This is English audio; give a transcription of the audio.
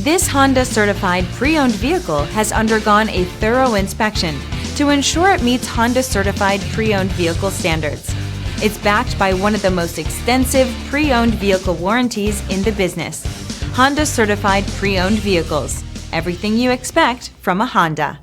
This Honda certified pre-owned vehicle has undergone a thorough inspection to ensure it meets Honda certified pre-owned vehicle standards. It's backed by one of the most extensive pre-owned vehicle warranties in the business. Honda certified pre-owned vehicles. Everything you expect from a Honda.